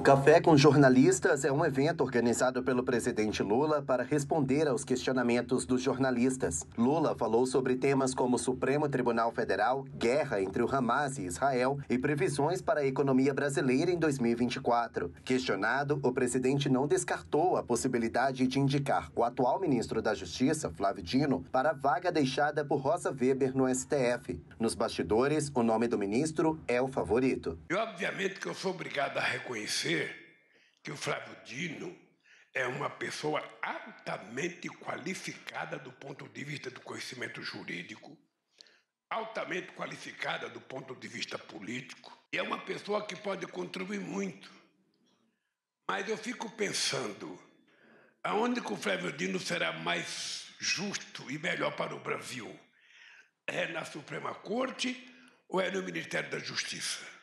Café com Jornalistas é um evento organizado pelo presidente Lula para responder aos questionamentos dos jornalistas. Lula falou sobre temas como o Supremo Tribunal Federal, guerra entre o Hamas e Israel e previsões para a economia brasileira em 2024. Questionado, o presidente não descartou a possibilidade de indicar o atual ministro da Justiça, Flávio Dino, para a vaga deixada por Rosa Weber no STF. Nos bastidores, o nome do ministro é o favorito. E obviamente que eu sou obrigado a reconhecer que o Flávio Dino é uma pessoa altamente qualificada do ponto de vista do conhecimento jurídico, altamente qualificada do ponto de vista político, e é uma pessoa que pode contribuir muito. Mas eu fico pensando, aonde que o Flávio Dino será mais justo e melhor para o Brasil? É na Suprema Corte ou é no Ministério da Justiça?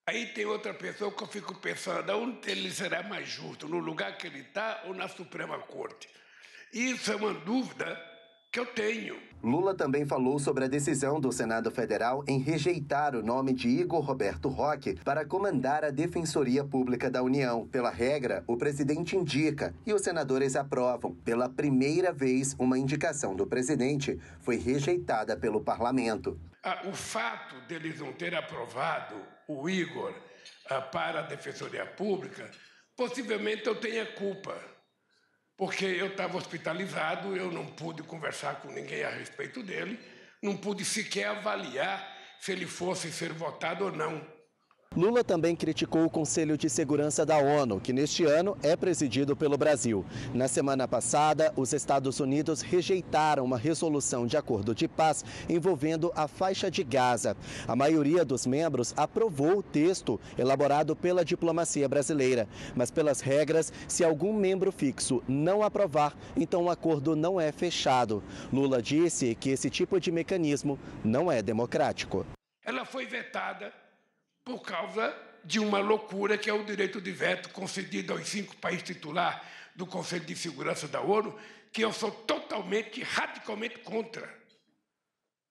Aí tem outra pessoa que eu fico pensando, onde ele será mais justo, no lugar que ele está ou na Suprema Corte? Isso é uma dúvida que eu tenho. Lula também falou sobre a decisão do Senado Federal em rejeitar o nome de Igor Roberto Roque para comandar a Defensoria Pública da União. Pela regra, o presidente indica e os senadores aprovam. Pela primeira vez, uma indicação do presidente foi rejeitada pelo parlamento. O fato deles não terem aprovado o Igor para a Defensoria Pública, possivelmente eu tenha culpa. Porque eu estava hospitalizado, eu não pude conversar com ninguém a respeito dele, não pude sequer avaliar se ele fosse ser votado ou não. Lula também criticou o Conselho de Segurança da ONU, que neste ano é presidido pelo Brasil. Na semana passada, os Estados Unidos rejeitaram uma resolução de acordo de paz envolvendo a faixa de Gaza. A maioria dos membros aprovou o texto elaborado pela diplomacia brasileira. Mas pelas regras, se algum membro fixo não aprovar, então o acordo não é fechado. Lula disse que esse tipo de mecanismo não é democrático. Ela foi vetada por causa de uma loucura que é o direito de veto concedido aos 5 países titulares do Conselho de Segurança da ONU, que eu sou totalmente, radicalmente contra.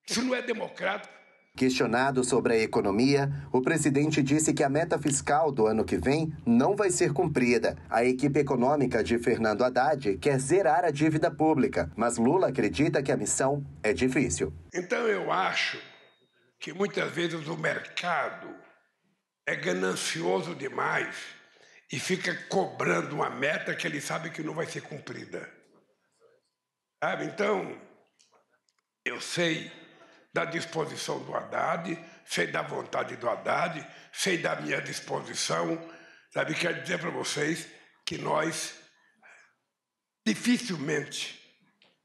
Isso não é democrático. Questionado sobre a economia, o presidente disse que a meta fiscal do ano que vem não vai ser cumprida. A equipe econômica de Fernando Haddad quer zerar a dívida pública, mas Lula acredita que a missão é difícil. Então eu acho que muitas vezes o mercado é ganancioso demais e fica cobrando uma meta que ele sabe que não vai ser cumprida. Sabe? Então, eu sei da disposição do Haddad, sei da vontade do Haddad, sei da minha disposição. Sabe? Quero dizer para vocês que nós dificilmente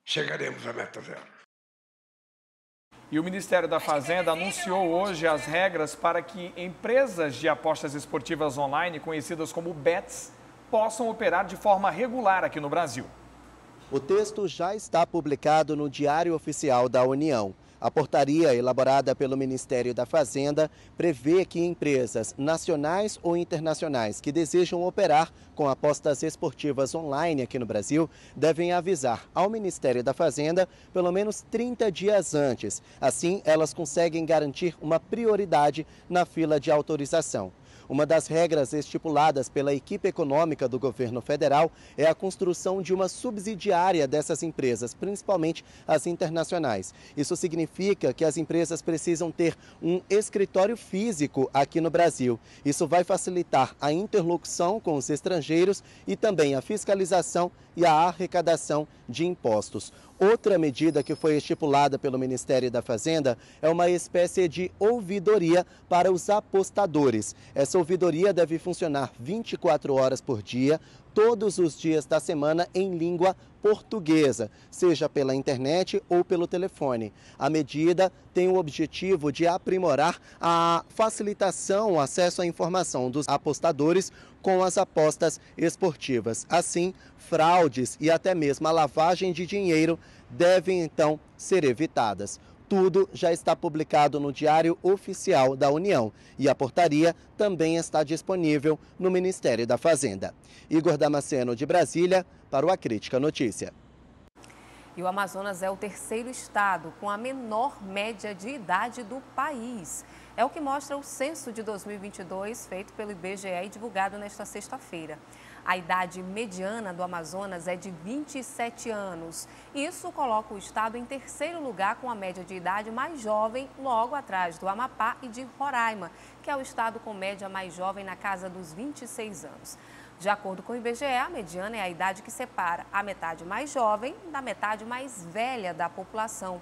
chegaremos à meta zero. E o Ministério da Fazenda anunciou hoje as regras para que empresas de apostas esportivas online, conhecidas como bets, possam operar de forma regular aqui no Brasil. O texto já está publicado no Diário Oficial da União. A portaria elaborada pelo Ministério da Fazenda prevê que empresas nacionais ou internacionais que desejam operar com apostas esportivas online aqui no Brasil devem avisar ao Ministério da Fazenda pelo menos 30 dias antes. Assim, elas conseguem garantir uma prioridade na fila de autorização. Uma das regras estipuladas pela equipe econômica do governo federal é a construção de uma subsidiária dessas empresas, principalmente as internacionais. Isso significa que as empresas precisam ter um escritório físico aqui no Brasil. Isso vai facilitar a interlocução com os estrangeiros e também a fiscalização e a arrecadação de impostos. Outra medida que foi estipulada pelo Ministério da Fazenda é uma espécie de ouvidoria para os apostadores. Essa ouvidoria deve funcionar 24 horas por dia, todos os dias da semana em língua portuguesa, seja pela internet ou pelo telefone. A medida tem o objetivo de aprimorar a facilitação, o acesso à informação dos apostadores com as apostas esportivas. Assim, fraudes e até mesmo a lavagem de dinheiro devem então ser evitadas. Tudo já está publicado no Diário Oficial da União e a portaria também está disponível no Ministério da Fazenda. Igor Damasceno, de Brasília, para o A Crítica Notícia. E o Amazonas é o terceiro estado com a menor média de idade do país. É o que mostra o censo de 2022 feito pelo IBGE e divulgado nesta sexta-feira. A idade mediana do Amazonas é de 27 anos. Isso coloca o estado em terceiro lugar com a média de idade mais jovem, logo atrás do Amapá e de Roraima, que é o estado com média mais jovem na casa dos 26 anos. De acordo com o IBGE, a mediana é a idade que separa a metade mais jovem da metade mais velha da população.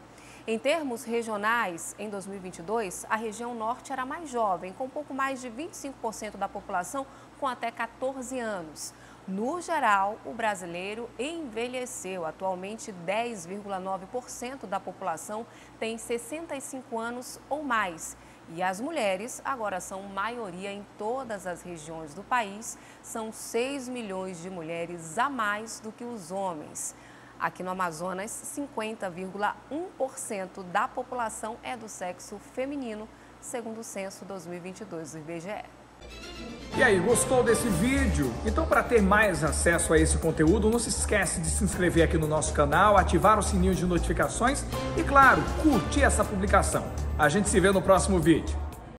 Em termos regionais, em 2022, a região norte era mais jovem, com pouco mais de 25% da população com até 14 anos. No geral, o brasileiro envelheceu. Atualmente, 10,9% da população tem 65 anos ou mais. E as mulheres agora são maioria em todas as regiões do país. São 6 milhões de mulheres a mais do que os homens. Aqui no Amazonas, 50,1% da população é do sexo feminino, segundo o censo 2022 do IBGE. E aí, gostou desse vídeo? Então, para ter mais acesso a esse conteúdo, não se esquece de se inscrever aqui no nosso canal, ativar o sininho de notificações e, claro, curtir essa publicação. A gente se vê no próximo vídeo.